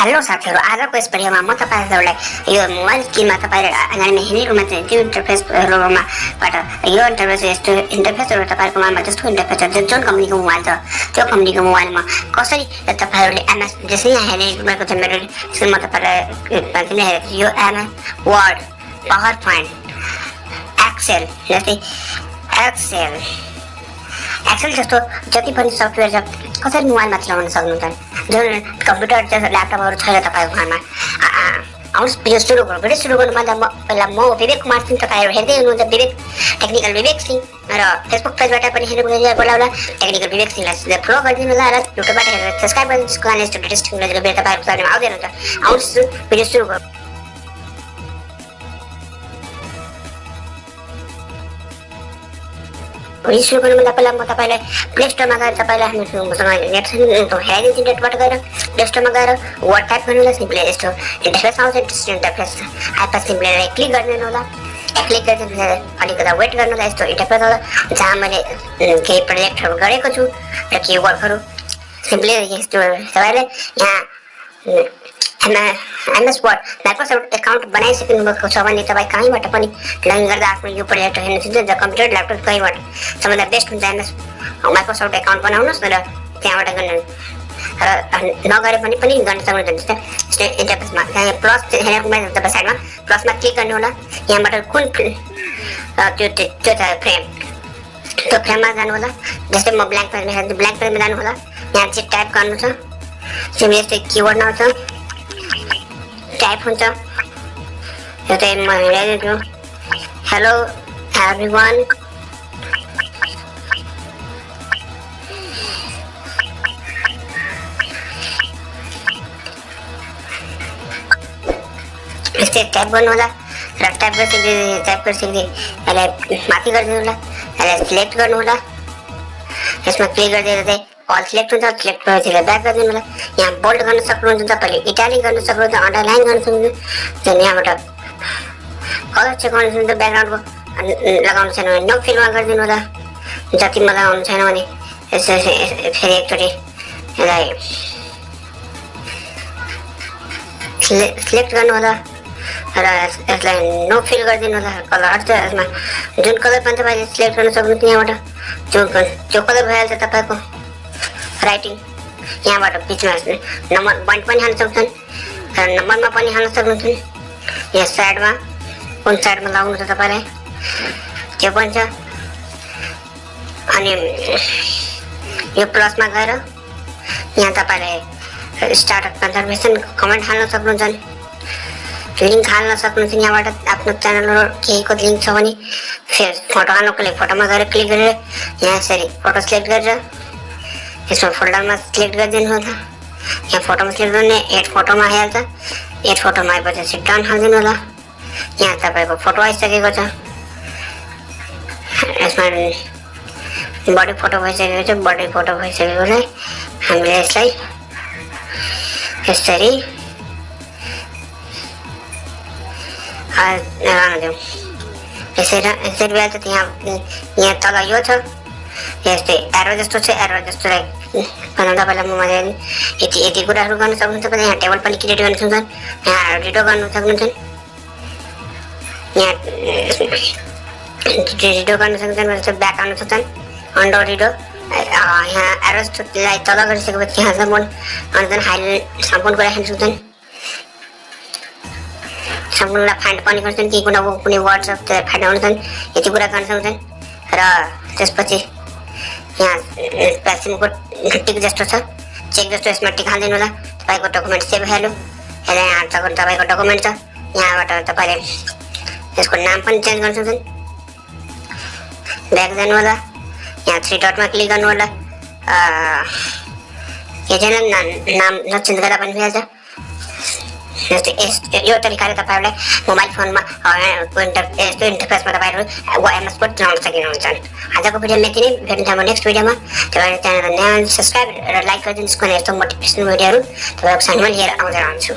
Hello साथीहरु, आजको यस भिडियोमा म तपाईहरुलाई यो मोबाइल स्क्रिनमा तपाईहरुले अगाडि हेरिरहेको मात्र त्यो इन्टरफेसहरुमा बाट यो इन्टरफेस यस्तो इन्टरफेसहरु तपाईहरुकोमा जस्तो इन्टरफेस जुन कम्पनीको मोबाइल छ त्यो कम्पनीको मोबाइलमा कसरी तपाईहरुले एमएस जसरी यहाँ हेरिरहेको छ मेरो स्क्रिनमा तपाईहरुले हेरेको यो MS word PowerPoint excel जस्तै एक्सेल जस्तो जति पनि सफ्टवेयर छ कसरी मोबाइलमा चलाउन सक्नुहुन्छ जुन कम्प्युटर जस्तो ल्यापटपहरु छैन तपाईहरुको घरमा आउनुहोस् भिडियो सुरु गरौँ। भिडियो सुरु गर्नुभन्दा पहिला म विवेक कुमार सिंह तपाईहरु हेर्दै हुनुहुन्छ विवेक टेक्निकल विवेक सिंह र फेसबुक पेजबाट पनि हेर्नु होला टेक्निकल विवेक सिंहलाई फलो गरिदिनु होला र युट्युबबाट हेरेर सब्स्क्राइब गरिदिनुस् को लाइक लेटेस्ट भिडियो तपाईहरुको सामने आउँदै हुन्छ। आउनुहोस् भिडियो सुरु गरौँ। सुरु गर्नुभन्दा पहिला म तपाईलाई प्ले स्टोरमा गएर तपाईलाई हामीसँग नेट हेरिदिन्छु। नेटबाट गएर प्ले स्टोरमा गएर वर्ड टाइप गर्नु होला। सिम्पली यस्तो इन्टरफेस आउँछ। इन्टरफेस आएपछि सिम्पली क्लिक गरिदिनु होला। क्लिक गरिदिनु अलिकति वेट गर्नु होला। यस्तो इन्टरफेस होला जहाँ मैले केही प्रोजेक्टहरु गरेको छु र केही वर्कहरु सिम्पली यस्तो तपाईले यहाँ एमएस वर्ड माइक्रोसफ्ट एकाउन्ट बनाइसक्नु भएको छ भने तपाई कहीँबाट पनि लगइन गर्दा आफ्नो यो प्रोजेक्ट हेर्न सक्नुहुन्छ। कम्प्युटर ल्यापटप कहीँबाट सबभन्दा बेस्ट हुन्छ एमएस माइक्रोसफ्ट एकाउन्ट बनाउनुस् र त्यहाँबाट गर्नु र नगरे पनि गर्न सक्नुहुन्छ। जस्तै इन्टरफेसमा यहाँ प्लस हेरेको मैले तपाईँ साइडमा प्लसमा क्लिक गर्नु होला। यहाँबाट कुन त्यो फ्रेम त्यो फ्रेममा जानु होला। जस्तै म ब्ल्याङ्क पेजमा हेर्छु ब्ल्याङ्क पेजमा जानु होला। यहाँ चाहिँ टाइप गर्नु छ। सिम्पली यस्तै किवर्ड आउँछ टाइप हुन्छ। यतै म हेरिदिन्छु हेलो एभ्रीवन यस्तै टाइप गर्नु होला र टाइप गरिसकेपछि यसलाई माथि गरिदिनु होला। यसलाई सिलेक्ट गर्नु होला। यसमा क्लिक गरिदिँदा अल सिलेक्ट हुन्छ। सिलेक्ट गरेपछि ब्याक गरिदिनु होला। यहाँ बोल्ड गर्न सक्नुहुन्छ तपाईले इटालिक गर्न सक्नुहुन्छ अन्डरलाइन गर्न सक्नुहुन्छ। यहाँबाट कलर चेक गर्न सक्नुहुन्छ। ब्याकग्राउन्डको लगाउनु छैन भने नो फिलमा गरिदिनु होला। जति मलाई आउनु छैन भने फेरि एकचोटि यसलाई सिलेक्ट गर्नु होला र यसलाई नो फिल गरिदिनु होला। कलर छ यसमा जुन कलर पनि तपाईले सिलेक्ट गर्न सक्नुहुन्छ। यहाँबाट जो कलर भइहाल्छ तपाईको राइटिङ यहाँबाट बिचमा नम्बर पोइन्ट पनि हाल्न सक्छन् र नम्बरमा पनि हाल्न सक्नुहुन्छ। यहाँ साइडमा कुन साइडमा लगाउनु छ तपाईलाई त्यो पनि छ। अनि यो प्लसमा गएर यहाँ तपाईले स्टार्ट कन्फर्मेसन कमेन्ट हाल्न सक्नुहुन्छ। लिङ्क हाल्न सक्नुहुन्छ। यहाँबाट आफ्नो च्यानल केहीको लिङ्क छ भने फेरि फोटो हाल्नको लागि फोटोमा गएर क्लिक गरेर यहाँ यसरी फोटो सिलेक्ट गरेर यसमा फोल्डरमा सिलेक्ट गरिदिनु होला। यहाँ फोटोमा सिलेक्ट गर्ने एड फोटोमा आइहाल्छ। एड फोटोमा आएपछि डन हालिदिनु होला। यहाँ तपाईँको फोटो आइसकेको छ। यसमा बडी फोटो भइसकेको छ। बडी फोटो भइसकेकोलाई हामीले यसलाई यसरी राख्दिउँ। यसरी भइहाल्छ। यहाँ तल यो छ यस्तै एरो जस्तो छ। एरो जस्तोलाई तपाईँलाई म यति कुराहरू गर्न सक्नुहुन्छ। यहाँ टेबल पनि क्रिएट गर्न सक्नुहुन्छ। यहाँ रिडो गर्न सक्नुहुन्छ। यहाँ रिडो गर्न सक्नुहुन्छ। ब्याक आउन सक्छन् अन्डो रिडो। यहाँ एरो जस्तोलाई तल गरिसकेपछि यहाँ सम्पूर्ण हाइलाइट सम्पूर्ण कुरा हेर्न सक्छन्। सम्पूर्णलाई फाइन्ड पनि गर्छन् कि कुनै वर्ड छ त्यो फाइन्ड गर्छन्। यति कुरा गर्न सक्छन् र त्यसपछि यहाँ प्यासिमको टिक जस्तो छ चेक जस्तो यसमा टिक हालिदिनु होला। तपाईँको डकुमेन्ट सेभ भइहाल्यो। यसलाई यहाँ तपाईँको डकुमेन्ट छ। यहाँबाट तपाईँले यसको नाम पनि चेन्ज गर्न सक्छन्। ब्याक जानु होला। यहाँ थ्री डटमा क्लिक गर्नु होला। के छैन नाम नचेन्ज गर्दा पनि भइहाल्छ। जस्तै यो तरिकाले तपाईहरुले मोबाइल फोनमा यस्तो इन्टरफेसमा तपाईहरु एमएस वर्ड चलाउन सक्नुहुन्छ। आजको भिडियोमा यति नै। भेट्छौँ म नेक्स्ट भिडियोमा। तपाईहरु च्यानललाई नयाँ सब्स्क्राइब र लाइक गरिदिनुस् कुनै यस्तो मोटिभेसनल भिडियोहरु तपाईहरुको सामने लिएर आउँदै रहन्छु।